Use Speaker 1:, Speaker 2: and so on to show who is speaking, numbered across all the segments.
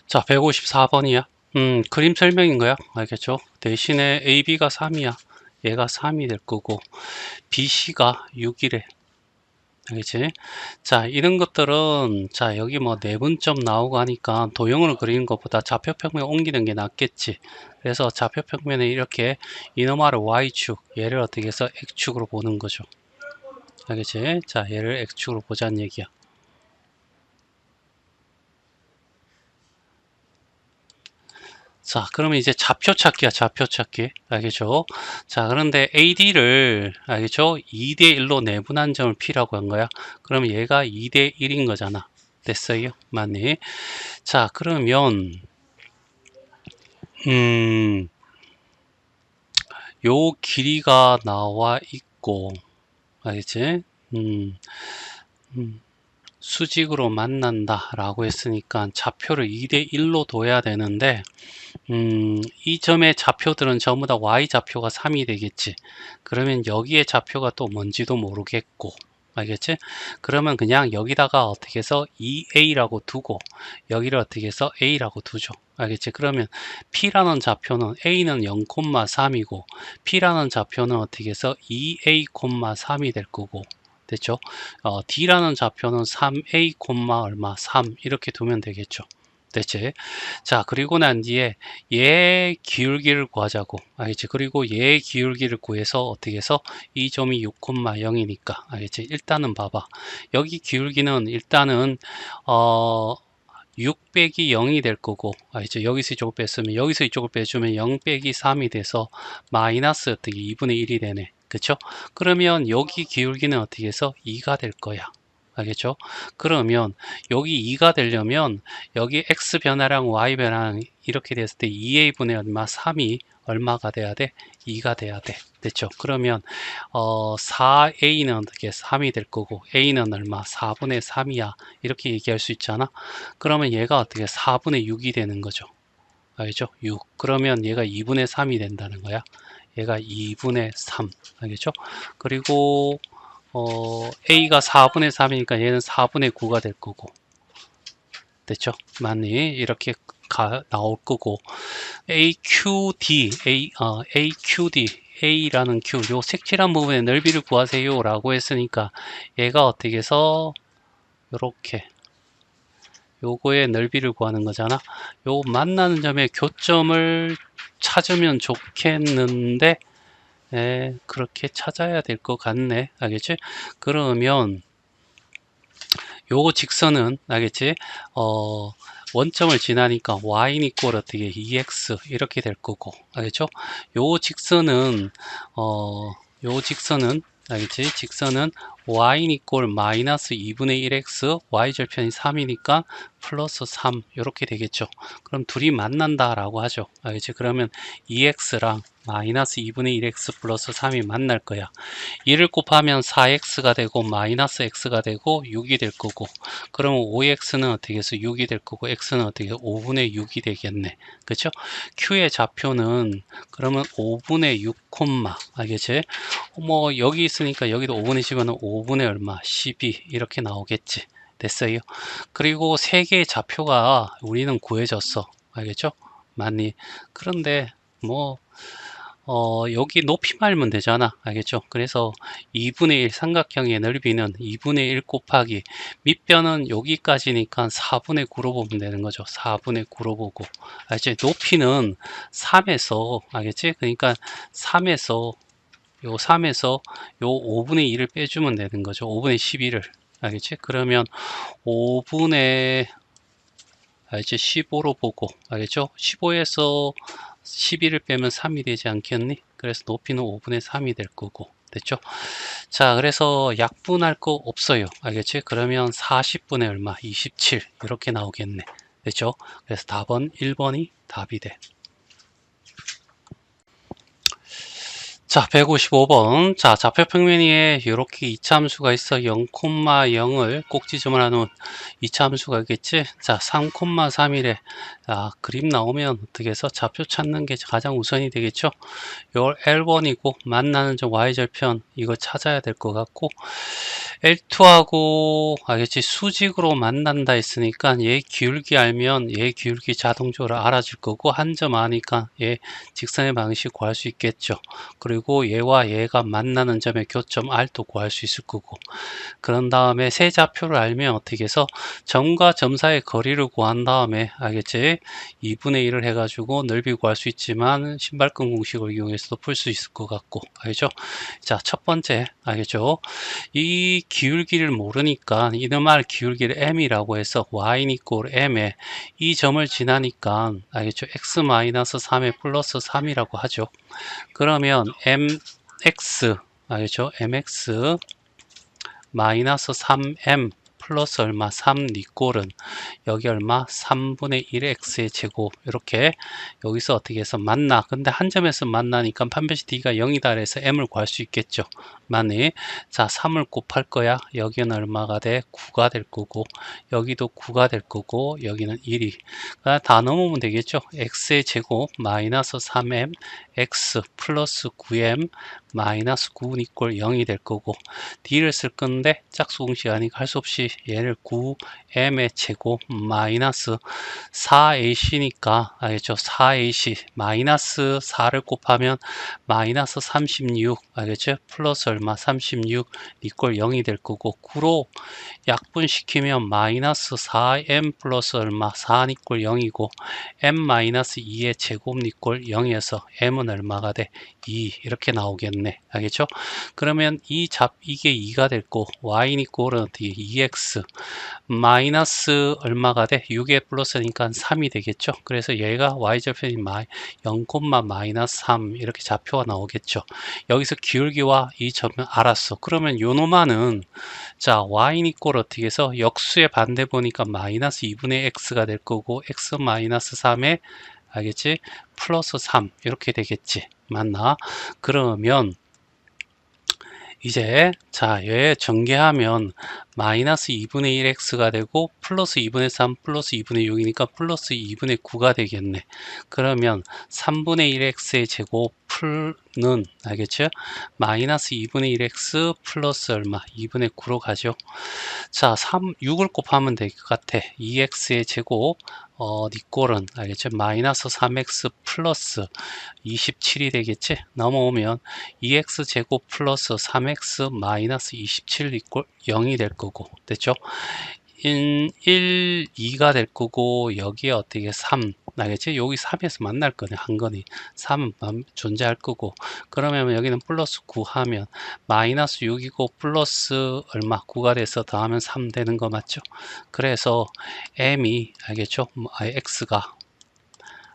Speaker 1: 자, 154번이야. 그림 설명인 거야. 알겠죠? 대신에 AB가 3이야. 얘가 3이 될 거고, BC가 6이래. 알겠지? 자, 이런 것들은, 자, 여기 뭐 내분점 나오고 하니까 도형으로 그리는 것보다 좌표평면에 옮기는 게 낫겠지. 그래서 좌표평면에 이렇게 이너마를 Y축, 얘를 어떻게 해서 X축으로 보는 거죠. 알겠지? 자, 얘를 X축으로 보자는 얘기야. 자, 그러면 이제 좌표 찾기야, 좌표 찾기. 알겠죠? 자, 그런데 AD를, 알겠죠? 2대 1로 내분한 점을 P라고 한 거야. 그러면 얘가 2대 1인 거잖아. 됐어요? 맞니? 자, 그러면, 음, 요 길이가 나와 있고, 알겠지? 음, 음, 수직으로 만난다 라고 했으니까 좌표를 2대 1로 둬야 되는데, 이 점의 좌표들은 전부 다 y좌표가 3이 되겠지. 그러면 여기에 좌표가 또 뭔지도 모르겠고, 알겠지? 그러면 그냥 여기다가 어떻게 해서 2a라고 두고 여기를 어떻게 해서 a라고 두죠. 알겠지? 그러면 p라는 좌표는 a는 0,3이고 p라는 좌표는 어떻게 해서 2a,3이 될 거고, 됐죠? d라는 좌표는 3a, 얼마 3 이렇게 두면 되겠죠. 됐지? 자, 그리고 난 뒤에 얘 기울기를 구하자고. 알겠지? 그리고 얘 기울기를 구해서 어떻게 해서 이 점이 6,0이니까. 알겠지? 일단은 봐봐. 여기 기울기는 일단은 6 빼기 0이 될 거고, 알겠죠? 여기서 이쪽을 뺐으면 여기서 이쪽을 빼주면 0 빼기 3이 돼서 마이너스 어떻게 2분의 1이 되네. 그쵸? 그러면 여기 기울기는 어떻게 해서 2가 될 거야. 알겠죠? 그러면 여기 2가 되려면 여기 x 변화랑 y 변화랑 이렇게 됐을 때 2a분의 얼마 3이 얼마가 돼야 돼? 2가 돼야 돼. 됐죠? 그러면 4a는 어떻게 3이 될 거고 a는 얼마? 4분의 3이야. 이렇게 얘기할 수 있잖아. 그러면 얘가 어떻게 4분의 6이 되는 거죠. 알겠죠? 6. 그러면 얘가 2분의 3이 된다는 거야. 얘가 2분의 3. 알겠죠? 그리고 A가 4분의 3이니까 얘는 4분의 9가 될 거고. 됐죠? 맞니? 이렇게 나올 거고. AQD, AQD, A라는 Q, 요 색칠한 부분의 넓이를 구하세요 라고 했으니까 얘가 어떻게 해서 요렇게 요거의 넓이를 구하는 거잖아. 요 만나는 점의 교점을 찾으면 좋겠는데 그렇게 찾아야 될 것 같네. 알겠지? 그러면 요 직선은 알겠지? 원점을 지나니까 y는 이꼴 어떻게 2x 이렇게 될 거고, 알겠죠? 요 직선은 요 직선은 알겠지? 직선은 y는 이꼴 마이너스 2분의 1x, y절편이 3이니까 플러스 3 이렇게 되겠죠. 그럼 둘이 만난다라고 하죠. 알겠지? 그러면 2x랑 마이너스 2분의 1x 플러스 3이 만날 거야. 1을 곱하면 4x가 되고 마이너스 x가 되고 6이 될 거고, 그러면 5x는 어떻게 해서 6이 될 거고 x는 어떻게 해서 5분의 6이 되겠네. 그쵸? q의 좌표는 그러면 5분의 6, 알겠지? 뭐 여기 있으니까 여기도 5분의 10은 5분의 얼마? 12 이렇게 나오겠지. 됐어요. 그리고 세 개의 좌표가 우리는 구해졌어. 알겠죠? 맞니? 그런데 뭐 여기 높이 말면 되잖아. 알겠죠? 그래서 2분의 1 삼각형의 넓이는 2분의 1 곱하기 밑변은 여기까지니까 4분의 9로 보면 되는 거죠. 4분의 9로 보고. 알겠지? 높이는 3에서, 알겠지? 그러니까 3에서, 요 3에서 요 5분의 1을 빼주면 되는 거죠. 5분의 11을. 알겠지? 그러면 5분의, 알겠지? 15로 보고. 알겠죠? 15에서 11을 빼면 3이 되지 않겠니? 그래서 높이는 5분의 3이 될 거고. 됐죠? 자, 그래서 약분할 거 없어요. 알겠지? 그러면 40분의 얼마? 27. 이렇게 나오겠네. 됐죠? 그래서 답은 1번이 답이 돼. 자, 155번. 자, 좌표 평면에 이렇게 이차함수가 있어. 0,0을 꼭지점을 하는 이차함수가 있겠지? 자, 3,3이래. 아, 그림 나오면 어떻게 해서 좌표 찾는 게 가장 우선이 되겠죠? 요 L1이고 만나는 점 Y절편 이거 찾아야 될 것 같고, L2하고 알겠지? 수직으로 만난다 했으니까 얘 기울기 알면 얘 기울기 자동적으로 알아줄 거고, 한 점 아니까 얘 직선의 방식 구할 수 있겠죠. 그리고 얘와 얘가 만나는 점의 교점 R도 구할 수 있을 거고, 그런 다음에 세 좌표를 알면 어떻게 해서 점과 점 사이의 거리를 구한 다음에 알겠지? 2분의 1을 해가지고 넓이 구할 수 있지만 신발끈 공식을 이용해서도 풀 수 있을 것 같고, 알겠죠? 자, 첫 번째 알겠죠? 이 기울기를 모르니까 이놈의 기울기를 m이라고 해서 y는 이꼴 m에 이 점을 지나니까 알겠죠? x-3에 플러스 3이라고 하죠. 그러면 mx 알겠죠? mx 마이너스 3m 플러스 얼마? 3 니꼴은 여기 얼마? 3분의 1x의 제곱. 이렇게 여기서 어떻게 해서 만나. 근데 한 점에서 만나니까 판별식 d가 0이다 그래서 m을 구할 수 있겠죠. 만약 자 3을 곱할 거야. 여기는 얼마가 돼? 9가 될 거고, 여기도 9가 될 거고, 여기는 1이 다 넘으면 되겠죠. x의 제곱 마이너스 3m x 플러스 9m 마이너스 9는 이꼴 0이 될 거고, d를 쓸 건데 짝수 공식 아니까 할 수 없이 얘를 9m의 제곱 마이너스 4ac니까 알겠죠? 4ac 마이너스 4를 곱하면 마이너스 36 알겠죠? 플러스 얼마? 36 이꼴 0이 될 거고, 9로 약분시키면 마이너스 4m 플러스 얼마? 4 이꼴 0이고, m 마이너스 2의 제곱 이꼴 0에서 m은 얼마가 돼? 2 이렇게 나오겠네. 알겠죠? 그러면 이게 2가 될 거, y는 이꼴은 어떻게 2x 마이너스 얼마가 돼? 6에 플러스니까 3이 되겠죠. 그래서 얘가 y절편이 0, 마이너스 3 이렇게 좌표가 나오겠죠. 여기서 기울기와 이 점을 알았어. 그러면 요 놈아는 자 y는 이꼴 어떻게 해서 역수의 반대 보니까 마이너스 2분의 x가 될 거고, x 마이너스 3에 알겠지? 플러스 3 이렇게 되겠지. 맞나? 그러면 이제 자 얘 전개하면 마이너스 2분의 1x가 되고 플러스 2분의 3 플러스 2분의 6이니까 플러스 2분의 9가 되겠네. 그러면 3분의 1x의 제곱 풀는 알겠죠? 마이너스 2분의 1x 플러스 얼마? 2분의 9로 가죠. 자 6을 곱하면 될 것 같아. 2x의 제곱 니꼴은 알겠죠? 마이너스 3x 플러스 27이 되겠지? 넘어오면 2x 제곱 플러스 3x 마이너스 27 이꼴 0이 될 거고, 됐죠? 1, 2가 될 거고, 여기에 어떻게 3 나겠지? 여기 3에서 만날 거네. 한 건이 3은 존재할 거고, 그러면 여기는 플러스 9 하면 마이너스 6이고 플러스 얼마? 9가 돼서 더하면 3 되는 거 맞죠? 그래서 m이 알겠죠? x가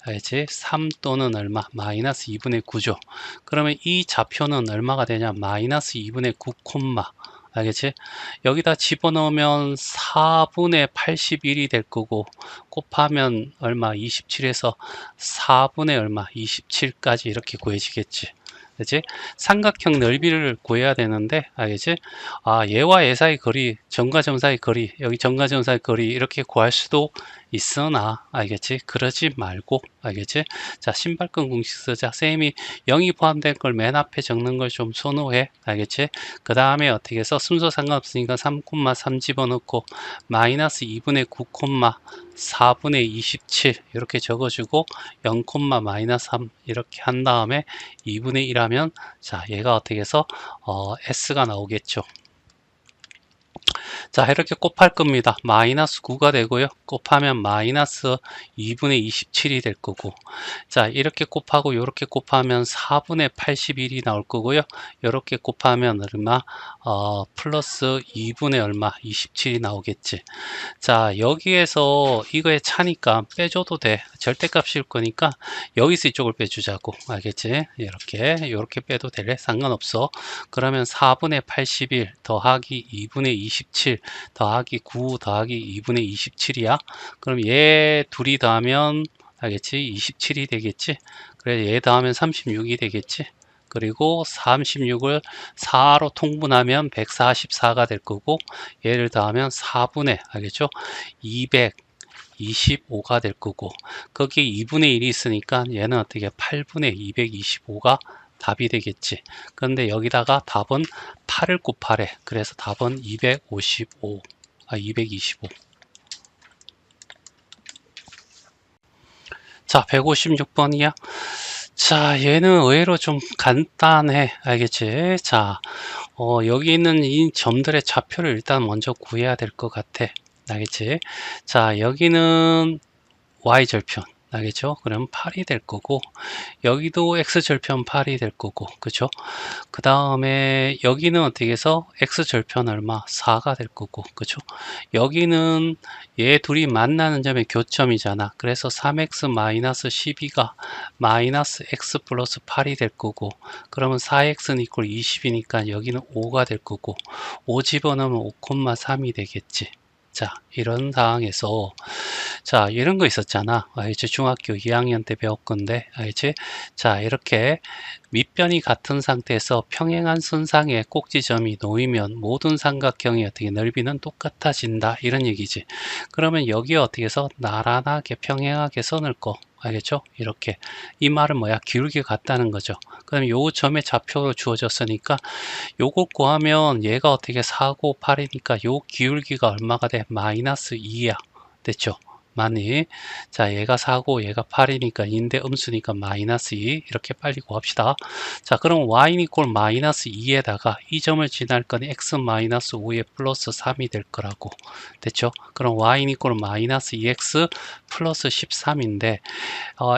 Speaker 1: 알지? 3 또는 얼마? 마이너스 2분의 9죠. 그러면 이 좌표는 얼마가 되냐? 마이너스 2분의 9 콤마 알겠지? 여기다 집어넣으면 4분의 81이 될 거고, 곱하면 얼마? 27에서 4분의 얼마? 27까지 이렇게 구해지겠지. 그치? 삼각형 넓이를 구해야 되는데, 알겠지? 아, 얘와 얘 사이 거리, 점과 점 사이 거리, 여기 점과 점 사이 거리 이렇게 구할 수도 있으나, 알겠지? 그러지 말고, 알겠지? 자, 신발끈 공식 쓰자. 쌤이 0이 포함된 걸 맨 앞에 적는 걸 좀 선호해. 알겠지? 그 다음에 어떻게 해서 순서 상관없으니까 3,3 집어넣고, 마이너스 2분의 9, 4분의 27 이렇게 적어주고, 0, 마이너스 3 이렇게 한 다음에 2분의 1 하면 자 얘가 어떻게 해서 S가 나오겠죠. 자 이렇게 곱할 겁니다. 마이너스 9가 되고요. 곱하면 마이너스 2분의 27이 될 거고, 자 이렇게 곱하고 이렇게 곱하면 4분의 81이 나올 거고요. 이렇게 곱하면 얼마? 플러스 2분의 얼마? 27이 나오겠지. 자 여기에서 이거에 차니까 빼줘도 돼. 절대값일 거니까 여기서 이쪽을 빼주자고. 알겠지? 이렇게 빼도 될래? 상관없어. 그러면 4분의 81 더하기 2분의 27 더하기 9 더하기 2분의 27이야. 그럼 얘 둘이 더하면 알겠지? 27이 되겠지? 그래 얘 더하면 36이 되겠지? 그리고 36을 4로 통분하면 144가 될 거고, 얘를 더하면 4분의, 알겠죠? 225가 될 거고, 거기에 2분의 1이 있으니까 얘는 어떻게 8분의 225가 답이 되겠지. 그런데 여기다가 답은 8을 곱하래. 그래서 답은 225. 자, 156번이야. 자, 얘는 의외로 좀 간단해. 알겠지? 자, 여기 있는 이 점들의 좌표를 일단 먼저 구해야 될 것 같아. 알겠지? 자, 여기는 y절편. 알겠죠? 그럼 8이 될 거고, 여기도 x절편 8이 될 거고, 그쵸? 그 다음에 여기는 어떻게 해서 x절편 얼마? 4가 될 거고, 그쵸? 여기는 얘 둘이 만나는 점의 교점이잖아. 그래서 3x-12가 마이너스 x 플러스 8이 될 거고, 그러면 4x는 이꼴 20이니까 여기는 5가 될 거고, 5 집어넣으면 5,3이 되겠지. 자, 이런 상황에서 자, 이런 거 있었잖아. 알지? 중학교 2학년 때 배웠 건데, 알지? 자, 이렇게 밑변이 같은 상태에서 평행한 선상에 꼭지점이 놓이면 모든 삼각형의 어떻게 넓이는 똑같아진다. 이런 얘기지. 그러면 여기에 어떻게 해서 나란하게 평행하게 선을 꺼. 알겠죠? 이렇게. 이 말은 뭐야? 기울기 같다는 거죠. 그럼 요 점의 좌표로 주어졌으니까 요거 구하면 얘가 어떻게 4고 8이니까 요 기울기가 얼마가 돼? 마이너스 2야. 됐죠? 많이. 자, 얘가 4고 얘가 8이니까 인데 음수니까 마이너스 2 이렇게 빨리 구합시다. 자, 그럼 y는 이꼴 마이너스 2에다가 이 점을 지날 건 x 마이너스 5에 플러스 3이 될 거라고. 됐죠? 그럼 y는 이꼴 마이너스 2x 플러스 13인데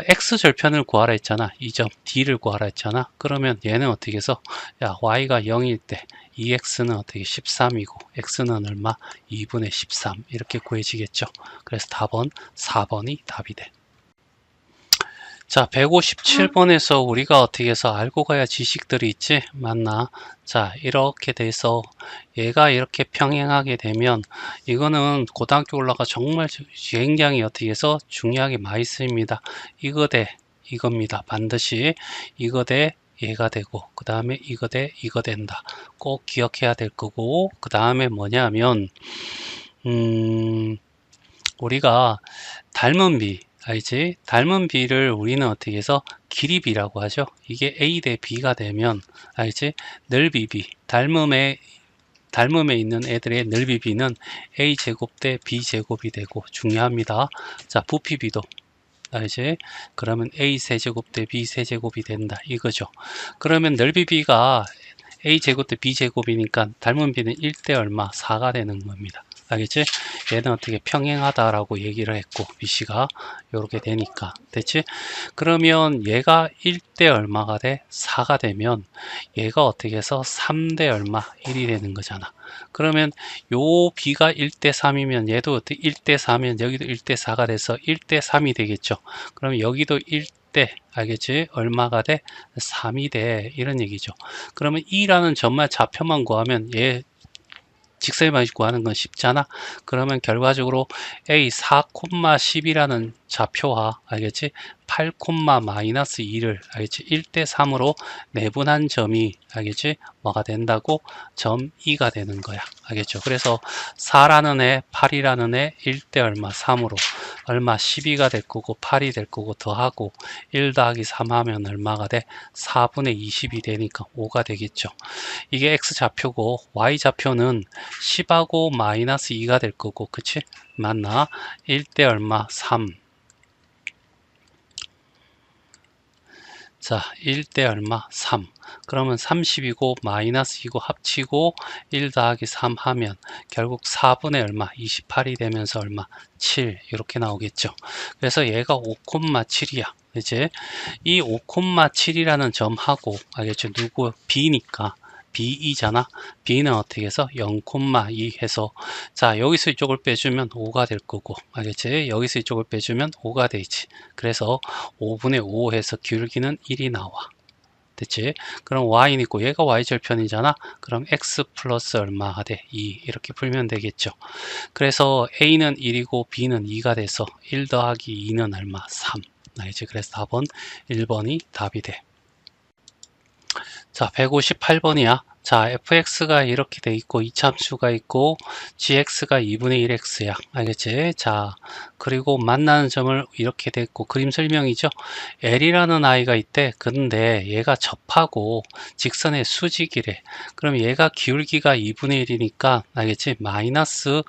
Speaker 1: x절편을 구하라 했잖아. 이 점 d를 구하라 했잖아. 그러면 얘는 어떻게 해서 야, y가 0일 때 2x는 어떻게 13이고 x는 얼마? 2분의 13 이렇게 구해지겠죠. 그래서 답은 4번이 답이 돼. 자, 157번에서 우리가 어떻게 해서 알고 가야 지식들이 있지? 맞나? 자, 이렇게 돼서 얘가 이렇게 평행하게 되면 이거는 고등학교 올라가 정말 굉장히 어떻게 해서 중요하게 많이 쓰입니다. 이거 대 이겁니다. 반드시 이거 대 얘가 되고 그 다음에 이거 대 이거 된다. 꼭 기억해야 될 거고 그 다음에 뭐냐면 우리가 닮은 비 알지? 닮은 비를 우리는 어떻게 해서 길이 비라고 하죠. 이게 A 대 B가 되면 알지? 넓이 B 닮음에 있는 애들의 넓이 B는 A제곱 대 B제곱이 되고 중요합니다. 자, 부피 B도 알지? 그러면 A 세제곱 대 B 세제곱이 된다 이거죠. 그러면 넓이 B가 A제곱 대 B제곱이니까 닮은 B는 1대 얼마? 4가 되는 겁니다. 알겠지? 얘는 어떻게 평행하다라고 얘기를 했고 BC가 이렇게 되니까 됐지? 그러면 얘가 1대 얼마가 돼? 4가 되면 얘가 어떻게 해서 3대 얼마? 1이 되는 거잖아. 그러면 요 B가 1대 3이면 얘도 어떻게 1대 4면 여기도 1대 4가 돼서 1대 3이 되겠죠. 그럼 여기도 1대 알겠지? 얼마가 돼? 3이 돼. 이런 얘기죠. 그러면 2라는 점만 좌표만 구하면 얘 직선의 방식 구하는 건 쉽잖아. 그러면 결과적으로 A 4,10이라는 좌표와 알겠지? 8, 마이너스 2를 알겠지? 1대 3으로 내분한 점이 알겠지? 뭐가 된다고? 점 2가 되는 거야. 알겠죠? 그래서 4라는 애, 8이라는 애 1대 얼마? 3으로 얼마? 12가 될 거고 8이 될 거고 더하고 1 더하기 3 하면 얼마가 돼? 4분의 20이 되니까 5가 되겠죠. 이게 x좌표고 y좌표는 10하고 마이너스 2가 될 거고 그치? 맞나? 1대 얼마? 3. 자, 1대 얼마? 3. 그러면 30이고 마이너스 2고 합치고 1 더하기 3 하면 결국 4분의 얼마? 28이 되면서 얼마? 7 이렇게 나오겠죠. 그래서 얘가 5,7이야. 이제 이 5,7이라는 점하고 알겠죠? 누구? B니까 B2잖아. B는 어떻게 해서 0,2 해서 자 여기서 이쪽을 빼주면 5가 될 거고 알겠지? 여기서 이쪽을 빼주면 5가 되지. 그래서 5분의 5 해서 기울기는 1이 나와. 됐지? 그럼 y는 있고 얘가 y절편이잖아. 그럼 x 플러스 얼마가 돼? 2 이렇게 풀면 되겠죠. 그래서 a는 1이고 b는 2가 돼서 1 더하기 2는 얼마? 3. 알겠지? 그래서 답은 1번이 답이 돼. 자, 158번이야. 자, fx가 이렇게 돼 있고 이참수가 있고 gx가 2분의 1x야. 알겠지? 자, 그리고 만나는 점을 이렇게 돼 있고 그림 설명이죠. l이라는 아이가 있대. 근데 얘가 접하고 직선의 수직이래. 그럼 얘가 기울기가 2분의 1이니까 알겠지? 마이너스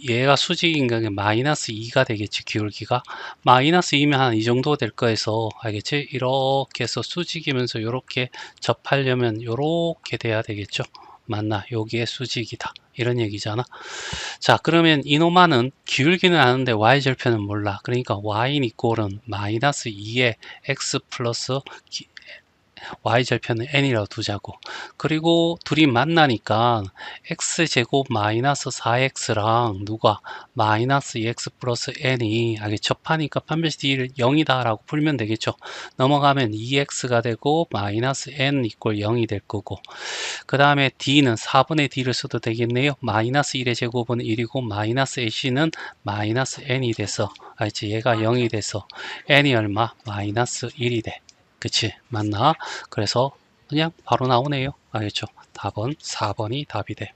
Speaker 1: 얘가 수직인 게 마이너스 2가 되겠지. 기울기가 마이너스 2면 한 이 정도 될 거에서 알겠지? 이렇게 해서 수직이면서 이렇게 접하려면 이렇게 돼야 되겠죠. 맞나? 여기에 수직이다 이런 얘기잖아. 자, 그러면 이노마는 기울기는 아는데 y절편은 몰라. 그러니까 y는 이꼴은 마이너스 2의 x 플러스 y절편은 n이라고 두자고. 그리고 둘이 만나니까 x제곱 마이너스 4x랑 누가 마이너스 2x 플러스 n이 접하니까 반드시 d를 0이다 라고 풀면 되겠죠. 넘어가면 2x가 되고 마이너스 n 이꼴 0이 될 거고, 그 다음에 d는 4분의 d를 써도 되겠네요. 마이너스 1의 제곱은 1이고 마이너스 ac는 마이너스 n이 돼서 알지? 얘가 0이 돼서 n이 얼마? 마이너스 1이 돼. 그치? 맞나? 그래서 그냥 바로 나오네요. 알겠죠? 답은 4번이 답이 돼.